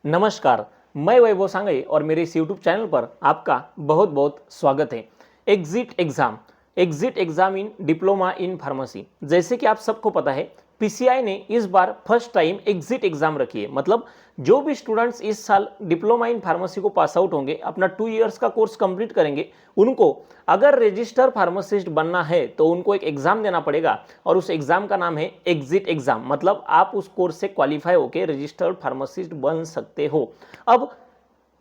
नमस्कार, मैं वैभव सांगळे और मेरे इस यूट्यूब चैनल पर आपका बहुत बहुत स्वागत है। Exit exam in diploma in pharmacy. जैसे कि आप सबको पता है, पीसीआई ने इस बार फर्स्ट टाइम एग्जिट एग्जाम रखी है। मतलब जो भी स्टूडेंट्स इस साल डिप्लोमा इन फार्मेसी को पास आउट होंगे, अपना 2 इयर्स का कोर्स कंप्लीट करेंगे, उनको अगर रजिस्टर फार्मासिस्ट बनना है तो उनको एक एग्जाम देना पड़ेगा और उस एग्जाम का नाम है एग्जिट एग्जाम। मतलब आप उस कोर्स से क्वालिफाई होकर रजिस्टर्ड फार्मासिस्ट बन सकते हो। अब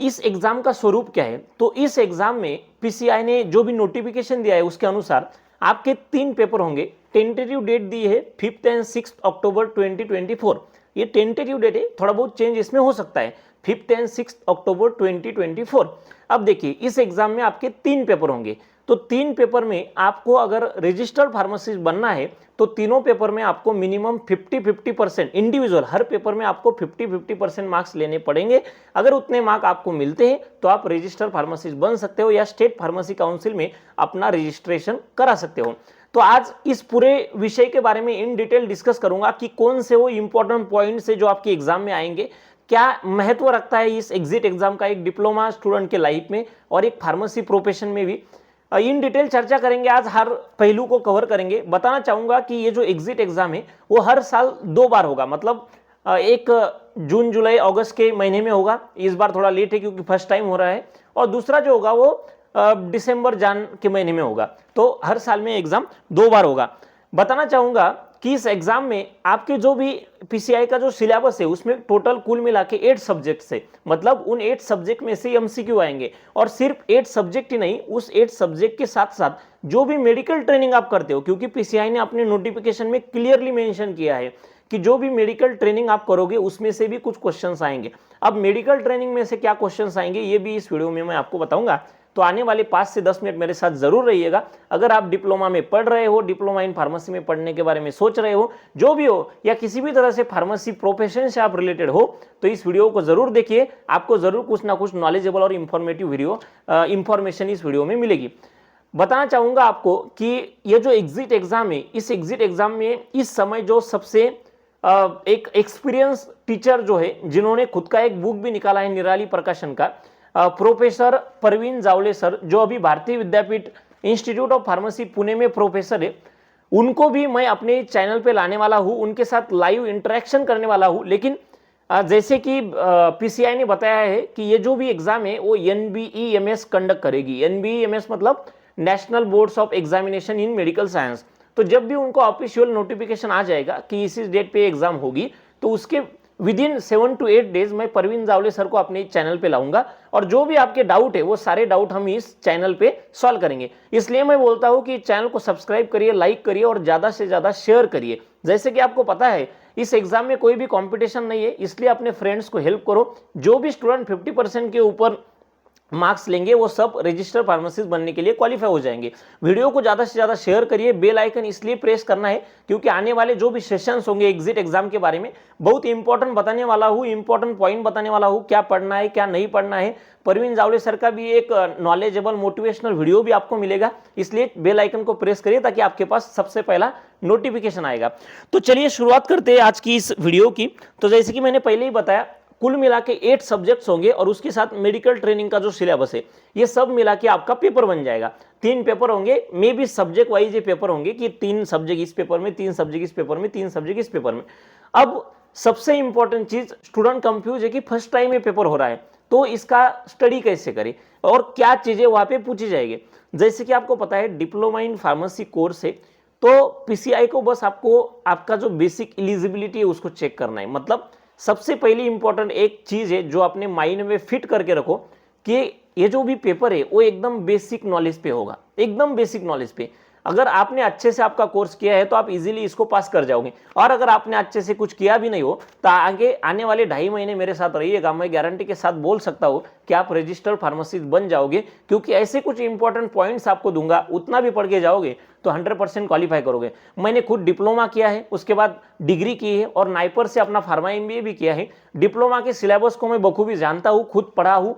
इस एग्जाम का स्वरूप क्या है? तो इस एग्जाम में पीसीआई ने जो भी नोटिफिकेशन दिया है उसके अनुसार आपके 3 पेपर होंगे। टेंटेटिव डेट दी है 5 एंड 6 अक्टूबर 2024। ये टेंटेटिव डेट है, थोड़ा बहुत चेंज इसमें हो सकता है। 5 एंड 6 अक्टूबर 2024। अब देखिए, इस एग्जाम में आपके 3 पेपर होंगे। तो 3 पेपर में आपको अगर रजिस्टर्ड फार्मासिस्ट बनना है तो तीनों पेपर में आपको मिनिमम 50-50% इंडिविजुअल, हर पेपर में आपको 50-50% मार्क्स लेने पड़ेंगे। अगर उतने मार्क आपको मिलते हैं तो आप रजिस्टर्ड फार्मासिस्ट बन सकते हो या स्टेट फार्मेसी काउंसिल में अपना रजिस्ट्रेशन करा सकते हो। तो आज इस पूरे विषय के बारे में इन डिटेल डिस्कस करूंगा कि कौन से वो इंपॉर्टेंट पॉइंट्स है जो आपके एग्जाम में आएंगे, क्या महत्व रखता है इस एग्जिट एग्जाम का एक डिप्लोमा स्टूडेंट के लाइफ में और एक फार्मेसी प्रोफेशन में भी। इन डिटेल चर्चा करेंगे, आज हर पहलू को कवर करेंगे। बताना चाहूंगा कि ये जो एग्जिट एग्जाम है वो हर साल 2 बार होगा। मतलब एक जून जुलाई अगस्त के महीने में होगा, इस बार थोड़ा लेट है क्योंकि फर्स्ट टाइम हो रहा है, और दूसरा जो होगा वो दिसंबर जान के महीने में होगा। तो हर साल में एग्जाम 2 बार होगा। बताना चाहूंगा कि इस एग्जाम में आपके जो भी पीसीआई का जो सिलेबस है उसमें टोटल कुल मिला के 8 सब्जेक्ट से, मतलब उन 8 सब्जेक्ट में से एमसीक्यू आएंगे। और सिर्फ 8 सब्जेक्ट ही नहीं, उस 8 सब्जेक्ट के साथ साथ जो भी मेडिकल ट्रेनिंग आप करते हो, क्योंकि पीसीआई ने अपने नोटिफिकेशन में क्लियरली मेंशन किया है कि जो भी मेडिकल ट्रेनिंग आप करोगे उसमें से भी कुछ क्वेश्चंस आएंगे। अब मेडिकल ट्रेनिंग में से क्या क्वेश्चंस आएंगे ये भी इस वीडियो में मैं आपको बताऊंगा। तो आने वाले 5 से 10 मिनट मेरे साथ जरूर रहिएगा। अगर आप डिप्लोमा में पढ़ रहे हो, डिप्लोमा इन फार्मेसी में पढ़ने के बारे में सोच रहे हो, जो भी हो, या किसी भी तरह से फार्मेसी प्रोफेशन से आप रिलेटेड हो, तो इस वीडियो को जरूर देखिए। आपको जरूर कुछ ना कुछ नॉलेजेबल और इंफॉर्मेटिव इंफॉर्मेशन इस वीडियो में मिलेगी। बताना चाहूंगा आपको कि ये जो एग्जिट एग्जाम है, इस एग्जिट एग्जाम में इस समय जो सबसे एक एक्सपीरियंस टीचर जो है, जिन्होंने खुद का एक बुक भी निकाला है निराली प्रकाशन का, प्रोफेसर परवीन जावले सर, जो अभी भारतीय विद्यापीठ इंस्टीट्यूट ऑफ फार्मेसी पुणे में प्रोफेसर है, उनको भी मैं अपने चैनल पे लाने वाला हूं, उनके साथ लाइव इंटरेक्शन करने वाला हूं। लेकिन जैसे कि पीसीआई ने बताया है कि ये जो भी एग्जाम है वो एनबीईएमएस कंडक्ट करेगी। एनबीईएमएस मतलब national boards of examination in medical science. तो जब भी उनको ऑफिशियल नोटिफिकेशन आ जाएगा कि इस डेट पे एग्जाम होगी, तो उसके विद इन 7 to 8 डेज मैं परवीन जावले सर को अपने चैनल पे लाऊंगा और जो भी आपके डाउट है वो सारे डाउट हम इस चैनल पे सॉल्व करेंगे। इसलिए मैं बोलता हूं कि चैनल को सब्सक्राइब करिए, लाइक करिए और ज्यादा से ज्यादा शेयर करिए। जैसे कि आपको पता है इस एग्जाम में कोई भी कंपटीशन नहीं है, इसलिए अपने फ्रेंड्स को हेल्प करो। जो भी स्टूडेंट 50% के ऊपर मार्क्स लेंगे वो सब रजिस्टर्ड फार्मासिस्ट बनने के लिए क्वालिफाई हो जाएंगे। वीडियो को ज्यादा से ज्यादा शेयर करिए। बेल आइकन इसलिए प्रेस करना है क्योंकि आने वाले जो भी सेशंस होंगे एग्जिट एग्जाम के बारे में बहुत इंपॉर्टेंट बताने वाला हूं, इंपॉर्टेंट पॉइंट बताने वाला हूं, क्या पढ़ना है क्या नहीं पढ़ना है। परवीन जावले सर का भी एक नॉलेजेबल मोटिवेशनल वीडियो भी आपको मिलेगा, इसलिए बेल आइकन को प्रेस करिए ताकि आपके पास सबसे पहला नोटिफिकेशन आएगा। तो चलिए शुरुआत करते हैं आज की इस वीडियो की। तो जैसे कि मैंने पहले ही बताया, कुल मिला के 8 सब्जेक्ट्स होंगे और उसके साथ मेडिकल ट्रेनिंग का जो सिलेबस है ये सब मिला के आपका पेपर बन जाएगा। 3 पेपर होंगे, मे भी सब्जेक्ट वाइज ये पेपर होंगे कि 3 सब्जेक्ट इस पेपर में, 3 सब्जेक्ट इस पेपर में, 3 सब्जेक्ट इस पेपर में। अब सबसे इंपॉर्टेंट चीज, स्टूडेंट कंफ्यूज है कि फर्स्ट टाइम ये पेपर हो रहा है तो इसका स्टडी कैसे करें और क्या चीजें वहां पे पूछी जाएगी। जैसे कि आपको पता है डिप्लोमा इन फार्मेसी कोर्स है, तो पीसीआई को बस आपको आपका जो बेसिक एलिजिबिलिटी है उसको चेक करना है। मतलब सबसे पहली इंपॉर्टेंट एक चीज है जो अपने माइंड में फिट करके रखो कि ये जो भी पेपर है वो एकदम बेसिक नॉलेज पे होगा, एकदम बेसिक नॉलेज पे। अगर आपने अच्छे से आपका कोर्स किया है तो आप इजीली इसको पास कर जाओगे, और अगर आपने अच्छे से कुछ किया भी नहीं हो तो आगे आने वाले 2.5 महीने मेरे साथ रहिएगा, मैं गारंटी के साथ बोल सकता हूं कि आप रजिस्टर्ड फार्मासिस्ट बन जाओगे। क्योंकि ऐसे कुछ इंपॉर्टेंट पॉइंट्स आपको दूंगा, उतना भी पढ़ के जाओगे तो 100% क्वालिफाई करोगे। मैंने खुद डिप्लोमा किया है, उसके बाद डिग्री की है और नाइपर से अपना फार्मा एमबीए भी किया है। डिप्लोमा के सिलेबस को मैं बखूबी जानता हूं, खुद पढ़ा हूं,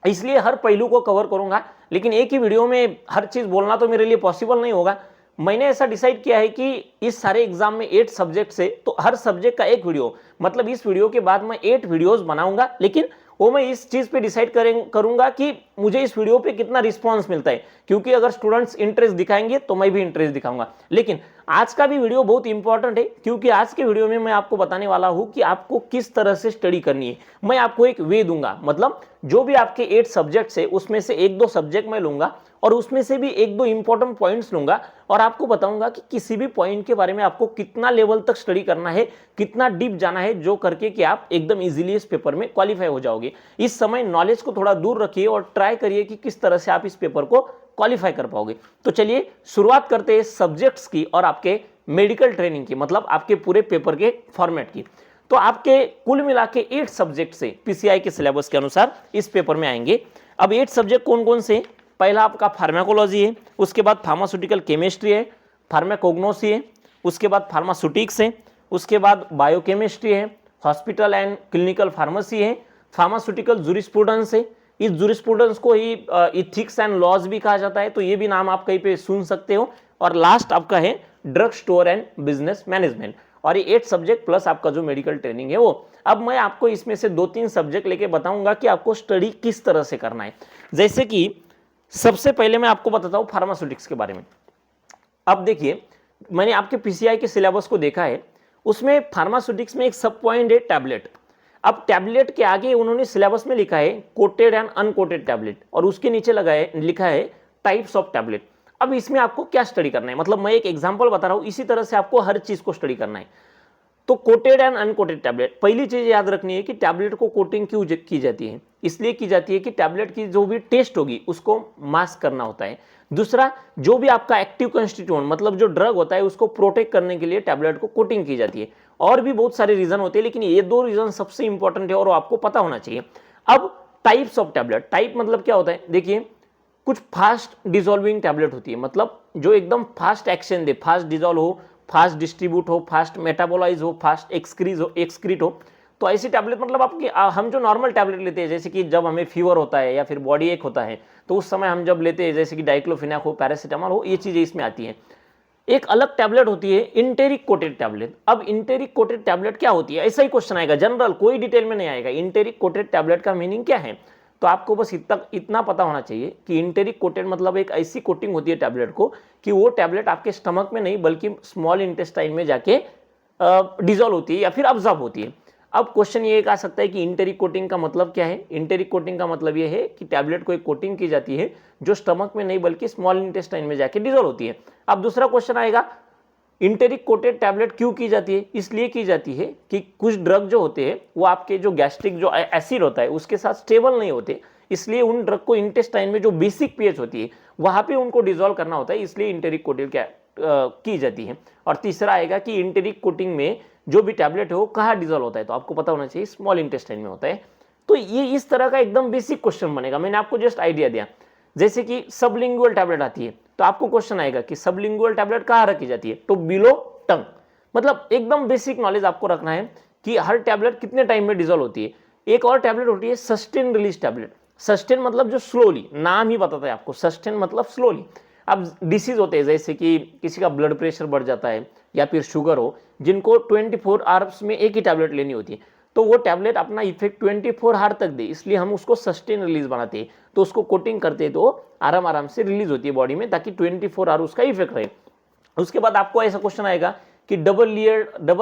इसलिए हर पहलू को कवर करूंगा। लेकिन एक ही वीडियो में हर चीज बोलना तो मेरे लिए पॉसिबल नहीं होगा। मैंने ऐसा डिसाइड किया है कि इस सारे एग्जाम में 8 सब्जेक्ट से तो हर सब्जेक्ट का एक वीडियो, मतलब इस वीडियो के बाद मैं 8 वीडियोस बनाऊंगा, लेकिन वो मैं इस चीज पे डिसाइड करूंगा कि मुझे इस वीडियो पे कितना रिस्पांस मिलता है, क्योंकि अगर स्टूडेंट्स इंटरेस्ट दिखाएंगे तो मैं भी इंटरेस्ट दिखाऊंगा। लेकिन आज का भी वीडियो बहुत इंपॉर्टेंट है, क्योंकि आज के वीडियो में मैं आपको बताने वाला हूं कि आपको किस तरह से स्टडी करनी है। मैं आपको एक वे दूंगा, मतलब जो भी आपके 8 सब्जेक्ट्स है उसमें से 1-2 सब्जेक्ट मैं लूंगा और उसमें से भी 1-2 इंपॉर्टेंट पॉइंट्स लूंगा और आपको बताऊंगा कि किसी भी पॉइंट के बारे में आपको कितना लेवल तक स्टडी करना है, कितना डीप जाना है, जो करके कि आप एकदम इजीली इस पेपर में क्वालिफाई हो जाओगे। इस समय नॉलेज को थोड़ा दूर रखिए और ट्राई करिए कि किस तरह से आप इस पेपर को क्वालिफाई कर पाओगे। तो चलिए शुरुआत करते हैं सब्जेक्ट्स की और आपके मेडिकल ट्रेनिंग की, मतलब आपके पूरे पेपर के फॉर्मेट की। तो आपके कुल मिला के 8 सब्जेक्ट से पीसीआई के सिलेबस के अनुसार इस पेपर में आएंगे। अब 8 सब्जेक्ट कौन कौन से? पहला आपका फार्माकोलॉजी है, उसके बाद फार्मास्यूटिकल केमिस्ट्री है, फार्माकोग्नोसी है, उसके बाद फार्मास्यूटिक्स है, उसके बाद बायोकेमिस्ट्री है, हॉस्पिटल एंड क्लिनिकल फार्मेसी है, फार्मास्यूटिकल जूरिस्प्रूडेंस है। इस जूरिस्प्रूडेंस को ही इथिक्स एंड लॉज भी कहा जाता है, तो ये भी नाम आप कहीं पे सुन सकते हो। और लास्ट आपका है drug store and business management. और ये 8 सब्जेक्ट प्लस आपका जो मेडिकल ट्रेनिंग है वो। अब मैं आपको इसमें से 2-3 सब्जेक्ट लेके बताऊंगा कि आपको स्टडी किस तरह से करना है। जैसे कि सबसे पहले मैं आपको बताता हूं फार्मास्यूटिक्स के बारे में। अब देखिए, मैंने आपके पीसीआई के सिलेबस को देखा है, उसमें फार्मास्यूटिक्स में एक सब पॉइंट है टैबलेट। अब टैबलेट के आगे उन्होंने सिलेबस में लिखा है कोटेड एंड अनकोटेड टैबलेट, और उसके नीचे लिखा है टाइप्स ऑफ टैबलेट। अब इसमें आपको क्या स्टडी करना है, मतलब मैं एक एग्जांपल बता रहा हूं, इसी तरह से आपको हर चीज को स्टडी करना है। तो कोटेड एंड अनकोटेड टैबलेट, पहली चीज याद रखनी है कि टैबलेट को कोटिंग क्यों की जाती है? इसलिए की जाती है कि टैबलेट की जो भी टेस्ट होगी उसको मास्क करना होता है। दूसरा, जो भी आपका एक्टिव कंस्टिट्यूएंट मतलब जो ड्रग होता है उसको प्रोटेक्ट करने के लिए टैबलेट को कोटिंग की जाती है। और भी बहुत सारे रीजन होते हैं, लेकिन ये 2 रीजन सबसे इंपॉर्टेंट है और आपको पता होना चाहिए। अब टाइप्स ऑफ टैबलेट, टाइप मतलब क्या होता है? देखिए, कुछ फास्ट डिजोल्विंग टैबलेट होती है, मतलब जो एकदम फास्ट एक्शन दे, फास्ट डिजोल्व हो, फास्ट डिस्ट्रीब्यूट हो, फास्ट मेटाबोलाइज हो, फास्ट एक्सक्रीट हो। तो ऐसी टैबलेट मतलब आपकी हम जो नॉर्मल टैबलेट लेते हैं, जैसे कि जब हमें फीवर होता है या फिर बॉडी एक होता है, तो उस समय हम जब लेते हैं जैसे कि डाइक्लोफिनाक हो, पैरासीटामोल हो, ये चीजें इसमें आती हैं। एक अलग टैबलेट होती है इंटेरिक कोटेड टैबलेट। अब इंटेरिक कोटेड टैबलेट क्या होती है, ऐसा ही क्वेश्चन आएगा, जनरल, कोई डिटेल में नहीं आएगा। इंटेरिक कोटेड टैबलेट का मीनिंग क्या है? तो आपको बस इतना पता होना चाहिए कि इंटेरिक कोटेड मतलब एक ऐसी कोटिंग होती है टैबलेट को कि वो टैबलेट आपके स्टमक में नहीं बल्कि स्मॉल इंटेस्टाइन में जाके डिजोल्व होती है या फिर अब्जॉर्ब होती है। अब क्वेश्चन ये आ सकता है कि इंटेरिक कोटिंग का मतलब क्या है? इंटेरिक कोटिंग का मतलब ये है कि टैबलेट को एक कोटिंग की जाती है जो स्टमक में नहीं बल्कि स्मॉल इंटेस्टाइन में जाके डिजोल्व होती है। अब दूसरा क्वेश्चन आएगा, इंटेरिक कोटेड टैबलेट क्यों की जाती है? इसलिए की जाती है कि कुछ ड्रग जो होते हैं वो आपके जो गैस्ट्रिक जो एसिड होता है उसके साथ स्टेबल नहीं होते, इसलिए उन ड्रग को इंटेस्टाइन में जो बेसिक पीएच होती है वहां पे उनको डिजोल्व करना होता है, इसलिए इंटेरिक कोटेड की जाती है। और तीसरा आएगा कि इंटेरिक कोटिंग में जो भी टैबलेट है वो कहाँ डिजोल्व होता है, तो आपको पता होना चाहिए स्मॉल इंटेस्टाइन में होता है। तो ये इस तरह का एकदम बेसिक क्वेश्चन बनेगा, मैंने आपको जस्ट आइडिया दिया। जैसे कि सबलिंगुअल टैबलेट आती है, तो आपको क्वेश्चन आएगा कि सबलिंगुअल टैबलेट कहाँ रखी जाती है? तो बिलो टंग। मतलब एकदम बेसिक नॉलेज आपको रखना है कि हर टैबलेट कितने टाइम में डिजोल्व होती है। एक और टैबलेट होती है सस्टेन रिलीज टैबलेट। सस्टेन मतलब जो स्लोली, नाम ही बताता है आपको, सस्टेन मतलब स्लोली। अब डिसीज होते हैं जैसे कि किसी का ब्लड प्रेशर बढ़ जाता है या फिर शुगर हो, जिनको 24 आवर्स में एक ही टैबलेट लेनी होती है, तो वो टैबलेट अपना इफेक्ट 24 आवर तक दे, इसलिए हम उसको सस्टेन रिलीज बनाते हैं। तो उसको कोटिंग करते हैं तो आराम से रिलीज होती है बॉडी में, ताकि 24 आवर उसका इफेक्ट रहे। उसके बाद आपको ऐसा क्वेश्चन आएगा कि डबल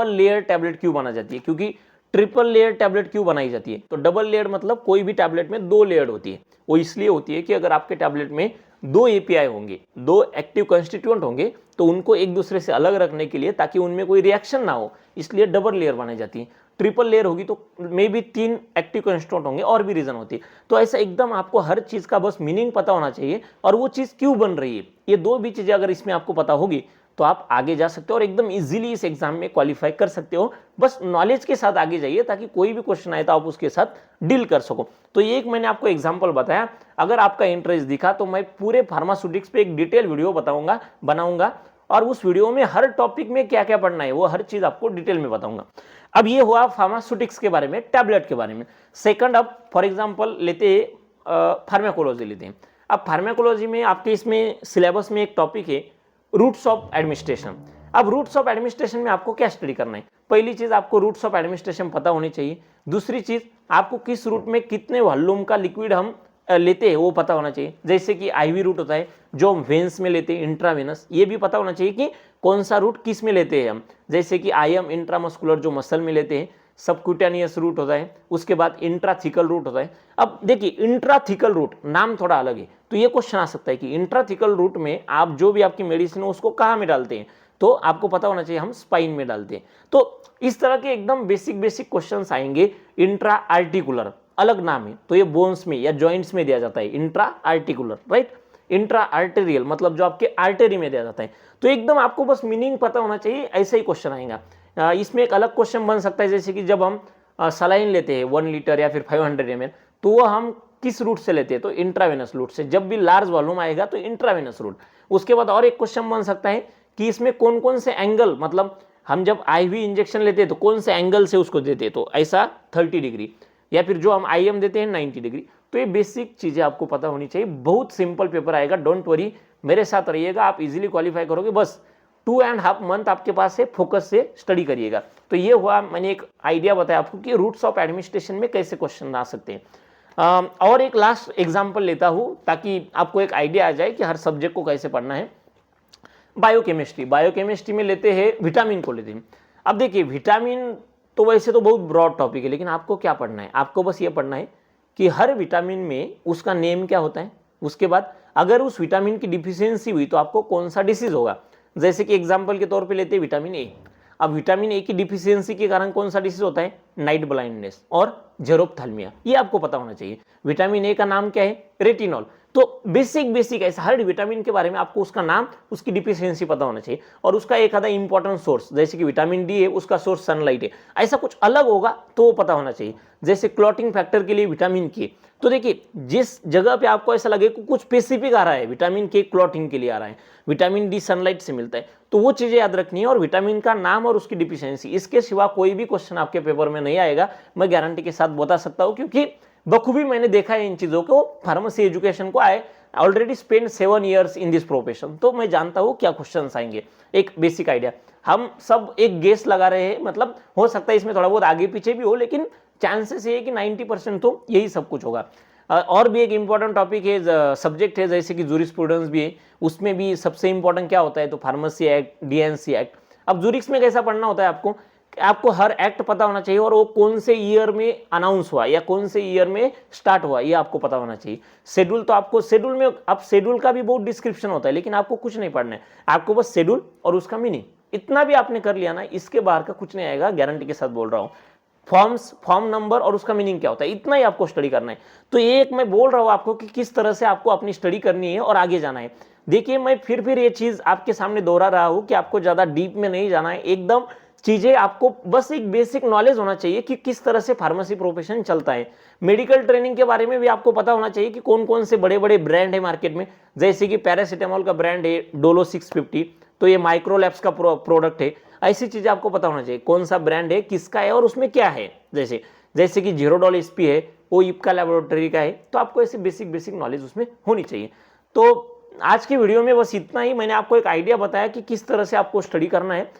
लेयर टैबलेट क्यों बना जाती है, क्योंकि ट्रिपल लेयर टैबलेट क्यों बनाई जाती है? तो डबल लेयर मतलब कोई भी टैबलेट में 2 लेयर होती है। वो इसलिए होती है कि अगर आपके टैबलेट में 2 एपीआई होंगे, 2 एक्टिव कंस्टिट्यूएंट होंगे, तो उनको एक दूसरे से अलग रखने के लिए, ताकि उनमें कोई रिएक्शन ना हो, इसलिए डबल लेयर बनाई जाती है। ट्रिपल लेयर होगी तो मे बी 3 एक्टिव कंस्टिट्यूएंट होंगे, और भी रीजन होती है। तो ऐसा एकदम आपको हर चीज का बस मीनिंग पता होना चाहिए और वो चीज क्यों बन रही है, ये 2 भी चीजें अगर इसमें आपको पता होगी तो आप आगे जा सकते हो और एकदम इजीली इस एग्जाम में क्वालिफाई कर सकते हो। बस नॉलेज के साथ आगे जाइए, ताकि कोई भी क्वेश्चन आए तो आप उसके साथ डील कर सको। तो ये एक मैंने आपको एग्जांपल बताया। अगर आपका इंटरेस्ट दिखा तो मैं पूरे फार्मास्यूटिक्स पे एक डिटेल वीडियो बनाऊंगा और उस वीडियो में हर टॉपिक में क्या क्या पढ़ना है वो हर चीज आपको डिटेल में बताऊंगा। अब ये हुआ फार्मास्यूटिक्स के बारे में, टैबलेट के बारे में। सेकंड, अब फॉर एग्जांपल लेते फार्माकोलॉजी लेते हैं। अब फार्माकोलॉजी में आपके इसमें सिलेबस में एक टॉपिक है रूट्स ऑफ एडमिनिस्ट्रेशन। अब रूट्स ऑफ एडमिनिस्ट्रेशन में आपको क्या स्टडी करना है? पहली चीज आपको रूट्स ऑफ एडमिनिस्ट्रेशन पता होनी चाहिए। दूसरी चीज आपको किस रूट में कितने वॉल्यूम का लिक्विड हम लेते हैं वो पता होना चाहिए। जैसे कि आईवी रूट होता है जो हम वेन्स में लेते हैं, इंट्रावेनस, ये भी पता होना चाहिए कि कौन सा रूट किस में लेते हैं हम। जैसे कि आईएम इंट्रामस्कुलर जो मसल में लेते हैं, सबक्यूटेनियस रूट होता है, उसके बाद इंट्राथिकल रूट होता है। अब देखिए इंट्राथिकल रूट नाम थोड़ा अलग है, तो ये क्वेश्चन आ सकता है कि इंट्राथिकल रूट में आप जो भी आपकी मेडिसिन है उसको कहाँ में डालते हैं, तो आपको पता होना चाहिए हम स्पाइन में डालते हैं। तो इस तरह के एकदम बेसिक बेसिक क्वेश्चंस आएंगे। इंट्रा आर्टिकुलर अलग नाम है, तो ये बोन्स में या जॉइंट्स में दिया जाता है, intra articular, right. Intra arterial मतलब जो आपके आर्टरी में दिया जाता है। तो एकदम आपको बस मीनिंग पता होना चाहिए, ऐसे ही क्वेश्चन आएगा। इसमें एक अलग क्वेश्चन बन सकता है, जैसे कि जब हम सलाइन लेते हैं 1 लीटर या फिर 500 ml, तो वो हम किस रूट से लेते हैं, तो इंट्रावेनस रूट से। जब भी लार्ज वॉल्यूम आएगा तो इंट्रावेनस रूट। उसके बाद और एक क्वेश्चन बन सकता है कि इसमें कौन कौन से एंगल, मतलब हम जब आईवी इंजेक्शन लेते हैं तो कौन से एंगल से उसको देते हैं, तो ऐसा 30 डिग्री, या फिर जो हम आईएम देते हैं 90 डिग्री। तो ये बेसिक चीजें आपको पता होनी चाहिए। बहुत सिंपल पेपर आएगा, डोंट वरी, मेरे साथ रहिएगा, आप इजीली क्वालिफाई करोगे। बस 2.5 मंथ आपके पास है, फोकस से स्टडी करिएगा। तो ये हुआ, मैंने एक आइडिया बताया आपको कि रूट्स ऑफ एडमिनिस्ट्रेशन में कैसे क्वेश्चन आ सकते हैं। और एक लास्ट एग्जाम्पल लेता हूं ताकि आपको एक आइडिया आ जाए कि हर सब्जेक्ट को कैसे पढ़ना है। बायोकेमिस्ट्री में लेते हैं, विटामिन को लेते हैं। अब देखिए विटामिन तो वैसे तो बहुत ब्रॉड टॉपिक है, लेकिन आपको क्या पढ़ना है, आपको बस ये पढ़ना है कि हर विटामिन में उसका नेम क्या होता है। उसके बाद अगर उस विटामिन की डिफिशियंसी हुई तो आपको कौन सा डिसीज होगा। जैसे कि एग्जांपल के तौर पे लेते हैं विटामिन ए। अब विटामिन ए की डिफिशियंसी के कारण कौन सा डिसीज होता है, नाइट ब्लाइंडनेस और जेरोप्थेल्मिया, ये आपको पता होना चाहिए। विटामिन ए का नाम क्या है, रेटिनॉल। तो बेसिक ऐसा हर विटामिन के बारे में आपको उसका नाम, उसकी डिफिशियंसी पता होना चाहिए, और उसका एक आधा इंपॉर्टेंट सोर्स, जैसे कि विटामिन डी है उसका सोर्स सनलाइट है, ऐसा कुछ अलग होगा तो वो पता होना चाहिए। जैसे क्लॉटिंग फैक्टर के लिए विटामिन के, तो देखिए जिस जगह पे आपको ऐसा लगे कि कुछ स्पेसिफिक आ रहा है, विटामिन के क्लॉटिंग के लिए आ रहा है, विटामिन डी सनलाइट से मिलता है, तो वो चीजें याद रखनी है। और विटामिन का नाम और उसकी डिफिशियंसी, इसके सिवा कोई भी क्वेश्चन आपके पेपर में नहीं आएगा, मैं गारंटी के साथ बता सकता हूं, क्योंकि बखूबी मैंने देखा है इन चीजों को। फार्मेसी एजुकेशन को आए, already spend 7 years in this profession, तो मैं जानता हूं क्या क्वेश्चंस आएंगे। एक बेसिक आइडिया, हम सब एक गेस लगा रहे हैं, मतलब हो सकता है इसमें थोड़ा बहुत आगे पीछे भी हो, लेकिन चांसेस ये है कि 90% तो यही सब कुछ होगा। और भी एक इंपॉर्टेंट टॉपिक है, सब्जेक्ट है, जैसे कि जूरिस्प्रूडेंस भी है, उसमें भी सबसे इंपॉर्टेंट क्या होता है, तो फार्मेसी एक्ट, डीएनसी एक्ट। अब जूरिक्स में कैसा पढ़ना होता है आपको हर एक्ट पता होना चाहिए, और वो कौन से ईयर में अनाउंस हुआ या कौन से ईयर में स्टार्ट हुआ, ये आपको पता होना चाहिए। शेड्यूल तो आपको, शेड्यूल में अब शेड्यूल का भी बहुत डिस्क्रिप्शन होता है, लेकिन आपको कुछ नहीं पढ़ना है, आपको बस शेड्यूल और उसका मीनिंग इतना भी आपने कर लिया ना, इसके बाहर का कुछ नहीं आएगा, गारंटी के साथ बोल रहा हूँ। फॉर्म नंबर और उसका मीनिंग क्या होता है, इतना ही आपको स्टडी करना है। तो ये एक मैं बोल रहा हूँ आपको कि किस तरह से आपको अपनी स्टडी करनी है और आगे जाना है। देखिए मैं फिर ये चीज आपके सामने दोहरा रहा हूँ कि आपको ज्यादा डीप में नहीं जाना है, एकदम चीजें आपको बस एक बेसिक नॉलेज होना चाहिए कि किस तरह से फार्मेसी प्रोफेशन चलता है। मेडिकल ट्रेनिंग के बारे में भी आपको पता होना चाहिए कि कौन कौन से बड़े बड़े ब्रांड है मार्केट में, जैसे कि पैरासीटामोल का ब्रांड है डोलो 650, तो ये माइक्रोलैब्स का प्रोडक्ट है। ऐसी चीजें आपको पता होना चाहिए, कौन सा ब्रांड है, किसका है और उसमें क्या है। जैसे कि जीरोडॉल एसपी है, वो इप्का लैबोरेटरी का है, तो आपको ऐसी बेसिक नॉलेज उसमें होनी चाहिए। तो आज की वीडियो में बस इतना ही, मैंने आपको एक आइडिया बताया कि किस तरह से आपको स्टडी करना है।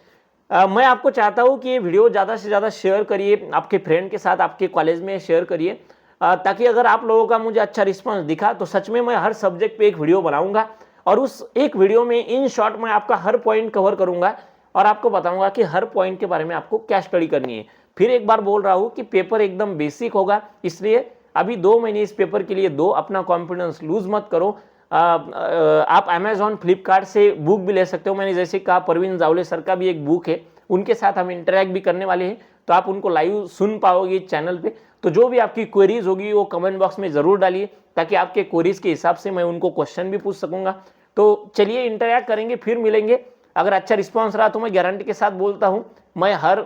मैं आपको चाहता हूं कि ये वीडियो ज़्यादा से ज़्यादा शेयर करिए, आपके फ्रेंड के साथ, आपके कॉलेज में शेयर करिए, ताकि अगर आप लोगों का मुझे अच्छा रिस्पांस दिखा तो सच में मैं हर सब्जेक्ट पे एक वीडियो बनाऊंगा, और उस एक वीडियो में इन शॉर्ट मैं आपका हर पॉइंट कवर करूंगा और आपको बताऊंगा कि हर पॉइंट के बारे में आपको क्या स्टडी करनी है। फिर एक बार बोल रहा हूँ कि पेपर एकदम बेसिक होगा, इसलिए अभी 2 महीने इस पेपर के लिए दो, अपना कॉन्फिडेंस लूज मत करो। आप अमेजॉन फ्लिपकार्ट से बुक भी ले सकते हो। मैंने जैसे कहा परवीन जावले सर का भी एक बुक है, उनके साथ हम इंटरेक्ट भी करने वाले हैं, तो आप उनको लाइव सुन पाओगे चैनल पे। तो जो भी आपकी क्वेरीज होगी वो कमेंट बॉक्स में जरूर डालिए, ताकि आपके क्वेरीज के हिसाब से मैं उनको क्वेश्चन भी पूछ सकूंगा। तो चलिए इंटरेक्ट करेंगे, फिर मिलेंगे। अगर अच्छा रिस्पॉन्स रहा तो मैं गारंटी के साथ बोलता हूँ मैं हर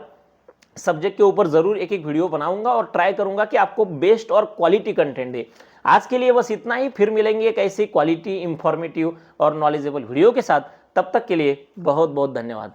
सब्जेक्ट के ऊपर जरूर एक वीडियो बनाऊंगा और ट्राई करूंगा कि आपको बेस्ट और क्वालिटी कंटेंट दे। आज के लिए बस इतना ही, फिर मिलेंगे एक ऐसी क्वालिटी, इंफॉर्मेटिव और नॉलेजेबल वीडियो के साथ। तब तक के लिए बहुत बहुत धन्यवाद।